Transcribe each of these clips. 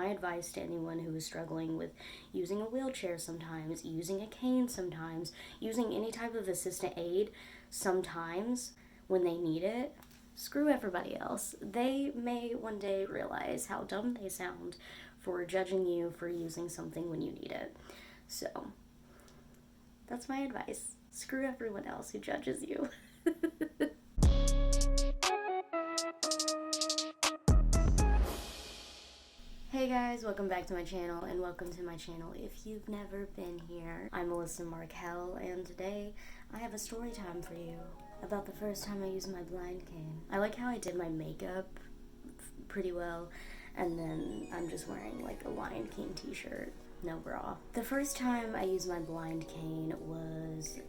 advice to anyone who is struggling with using a wheelchair sometimes, using a cane sometimes, using any type of assistant aid sometimes when they need it, screw everybody else. They may one day realize how dumb they sound for judging you for using something when you need it. So, that's my advice. Screw everyone else who judges you. Hey guys, welcome back to my channel, and welcome to my channel if you've never been here. I'm Melissa Markell, and today I have a story time for you about the first time I used my blind cane. I like how I did my makeup pretty well, and then I'm just wearing like a Lion King t-shirt, no bra. The first time I used my blind cane was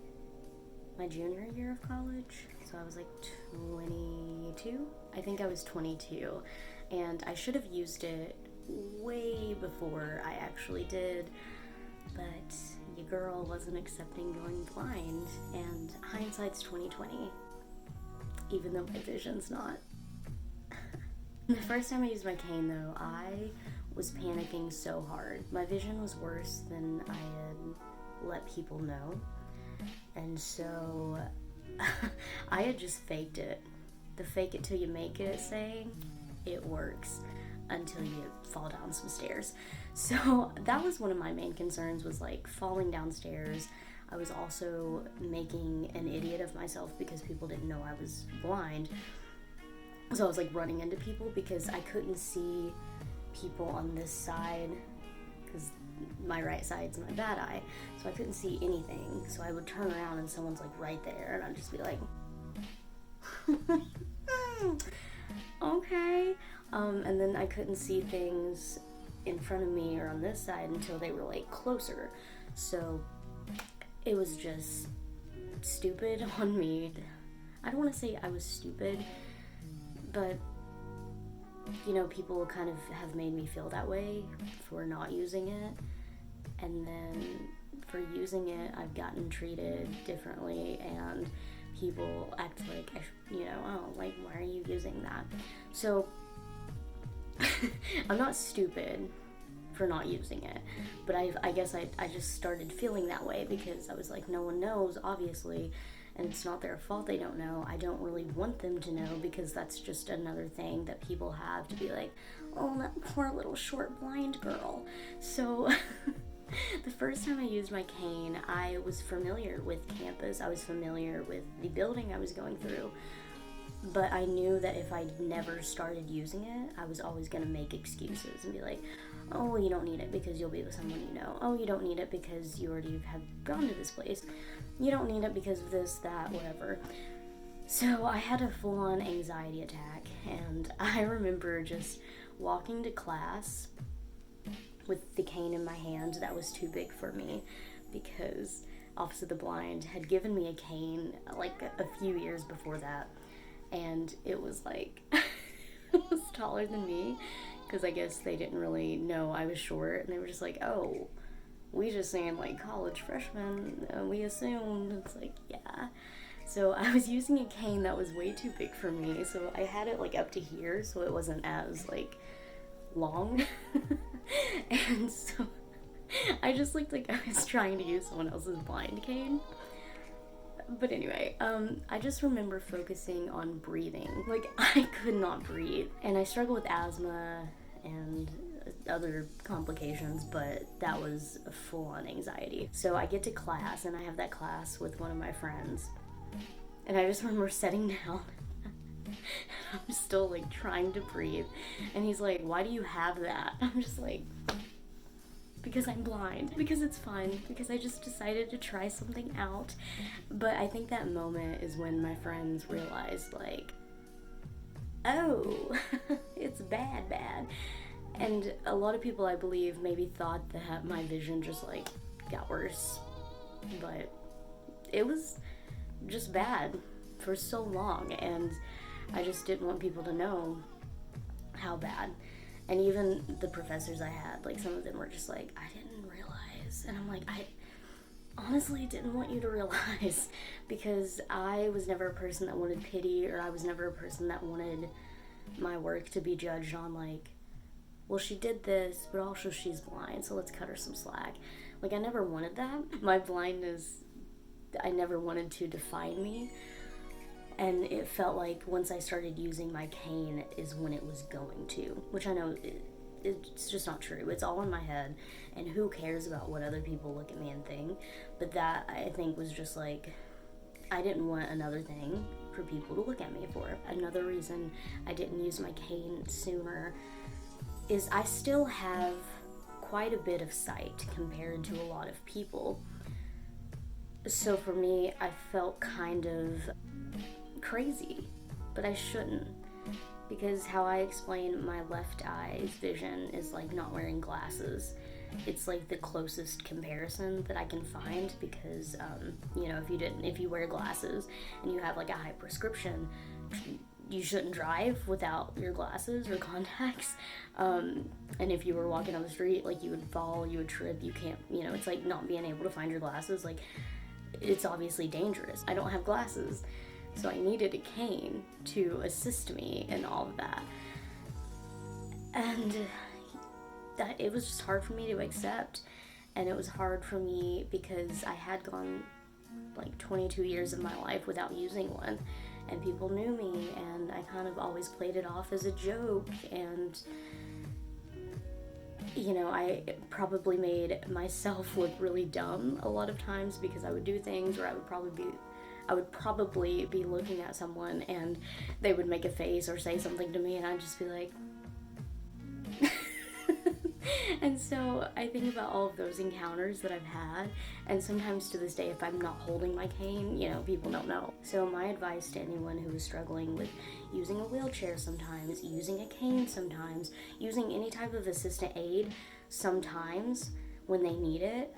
my junior year of college, so I was like 22? I think I was 22, and I should have used it way before I actually did, but your girl wasn't accepting going blind, and hindsight's 2020, even though my vision's not. The first time I used my cane though, I was panicking so hard. My vision was worse than I had let people know, and so I had just faked it. The fake it till you make it saying, it works until you fall down some stairs. So that was one of my main concerns, was like falling downstairs. I was also making an idiot of myself because people didn't know I was blind. So I was like running into people because I couldn't see people on this side because my right side's my bad eye. So I couldn't see anything. So I would turn around and someone's like right there and I'd just be like, okay. And then I couldn't see things in front of me or on this side until they were like closer. So it was just stupid on me. I don't want to say I was stupid, but you know, people kind of have made me feel that way for not using it, and then for using it I've gotten treated differently, and people act like, oh, like, why are you using that? So I'm not stupid for not using it, but I guess I just started feeling that way because I was like, no one knows, obviously, and it's not their fault they don't know. I don't really want them to know because that's just another thing that people have to be like, oh, that poor little short blind girl. So the first time I used my cane, I was familiar with campus, I was familiar with the building I was going through, but I knew that if I never started using it, I was always going to make excuses and be like, oh, well, you don't need it because you'll be with someone you know. Oh, you don't need it because you already have gone to this place. You don't need it because of this, that, whatever. So I had a full-on anxiety attack, and I remember just walking to class with the cane in my hand that was too big for me because Office of the Blind had given me a cane like a few years before that, and it was like it was taller than me because I guess they didn't really know I was short, and they were just like, oh, we just saying like college freshmen, we assumed. It's like, yeah. So I was using a cane that was way too big for me, so I had it like up to here, so it wasn't as like long. And so I just looked like I was trying to use someone else's blind cane. But anyway, I just remember focusing on breathing. Like, I could not breathe, and I struggle with asthma and other complications, but that was a full-on anxiety. So I get to class, and I have that class with one of my friends, and I just remember sitting down. I'm still like trying to breathe, and he's like, why do you have that? I'm just like, because I'm blind, because it's fun, because I just decided to try something out. But I think that moment is when my friends realized, like, oh, it's bad. And a lot of people, I believe, maybe thought that my vision just like got worse, but it was just bad for so long, and I just didn't want people to know how bad. And even the professors I had, like, some of them were just like, I didn't realize. And I'm like, I honestly didn't want you to realize, because I was never a person that wanted pity, or I was never a person that wanted my work to be judged on, like, well, she did this, but also she's blind, so let's cut her some slack. Like, I never wanted that. My blindness, I never wanted to define me. And it felt like once I started using my cane is when it was going to, which I know it's just not true. It's all in my head, and who cares about what other people look at me and think. But that, I think, was just like, I didn't want another thing for people to look at me for. Another reason I didn't use my cane sooner is I still have quite a bit of sight compared to a lot of people. So for me, I felt kind of crazy, but I shouldn't, because how I explain my left eye's vision is like not wearing glasses. It's like the closest comparison that I can find, because you know, if you wear glasses and you have like a high prescription, you shouldn't drive without your glasses or contacts. And if you were walking on the street, like, you would fall, you would trip, you can't, you know, it's like not being able to find your glasses, like, it's obviously dangerous. I don't have glasses, so I needed a cane to assist me in all of that. And that, it was just hard for me to accept. And it was hard for me because I had gone like 22 years of my life without using one, and people knew me, and I kind of always played it off as a joke. And you know, I probably made myself look really dumb a lot of times, because I would do things where I would probably be looking at someone and they would make a face or say something to me, and I'd just be like and so I think about all of those encounters that I've had, and sometimes to this day, if I'm not holding my cane, you know, people don't know. So my advice to anyone who is struggling with using a wheelchair sometimes, using a cane sometimes, using any type of assistant aid sometimes when they need it,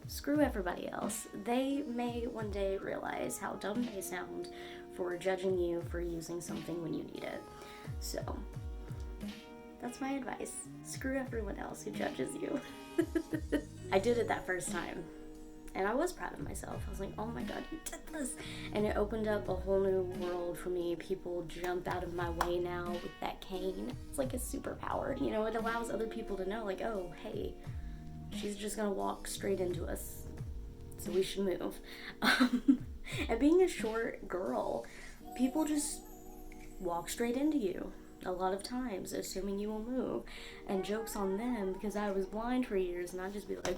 screw everybody else. They may one day realize how dumb they sound for judging you for using something when you need it. So that's my advice. Screw everyone else who judges you. I did it that first time, and I was proud of myself. I was like, oh my god, you did this. And it opened up a whole new world for me. People jump out of my way now with that cane. It's like a superpower. You know, it allows other people to know, like, oh, hey, she's just gonna walk straight into us, so we should move. And being a short girl, people just walk straight into you a lot of times, assuming you will move, and joke's on them, because I was blind for years, and I'd just be like,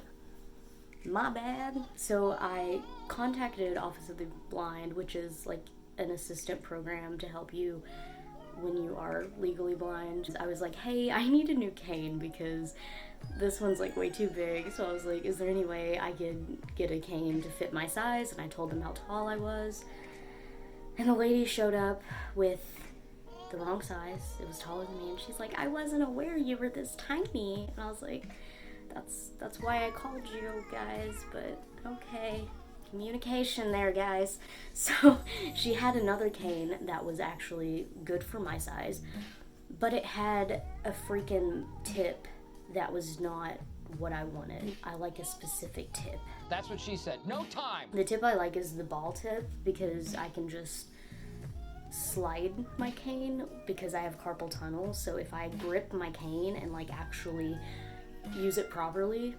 my bad. So I contacted Office of the Blind, which is like an assistant program to help you when you are legally blind. I was like, hey, I need a new cane because this one's like way too big. So I was like, is there any way I could get a cane to fit my size? And I told them how tall I was, and the lady showed up with the wrong size. It was taller than me, and she's like, I wasn't aware you were this tiny. And I was like, that's why I called you guys, but okay. Communication there, guys. So she had another cane that was actually good for my size, but it had a freaking tip that was not what I wanted. I like a specific tip. That's what she said. No time! The tip I like is the ball tip, because I can just slide my cane, because I have carpal tunnel. So if I grip my cane and like actually use it properly,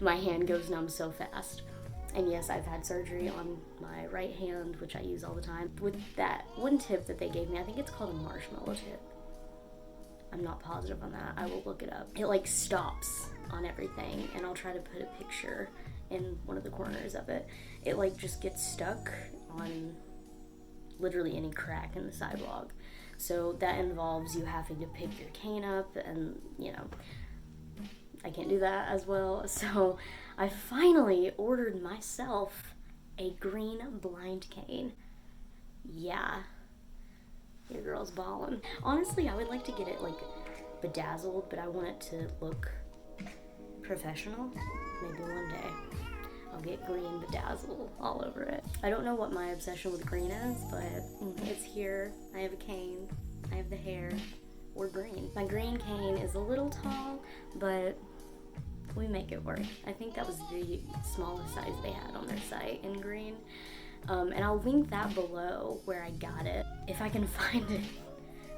my hand goes numb so fast. And yes, I've had surgery on my right hand, which I use all the time. With that one tip that they gave me, I think it's called a marshmallow tip. I'm not positive on that. I will look it up. It like stops on everything, and I'll try to put a picture in one of the corners of it. It like just gets stuck on literally any crack in the sidewalk. So that involves you having to pick your cane up, and you know, I can't do that as well. So I finally ordered myself a green blind cane. Yeah, your girl's ballin'. Honestly, I would like to get it like bedazzled, but I want it to look professional. Maybe one day I'll get green bedazzle all over it. I don't know what my obsession with green is, but it's here. I have a cane, I have the hair, we're green. My green cane is a little tall, but we make it work. I think that was the smallest size they had on their site in green. And I'll link that below where I got it, if I can find it.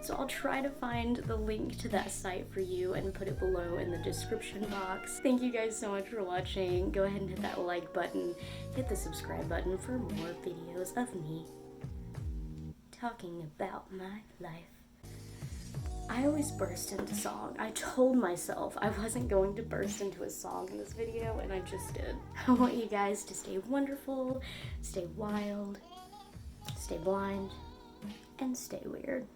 So I'll try to find the link to that site for you and put it below in the description box. Thank you guys so much for watching. Go ahead and hit that like button, hit the subscribe button for more videos of me talking about my life. I always burst into song. I told myself I wasn't going to burst into a song in this video, and I just did. I want you guys to stay wonderful, stay wild, stay blind, and stay weird.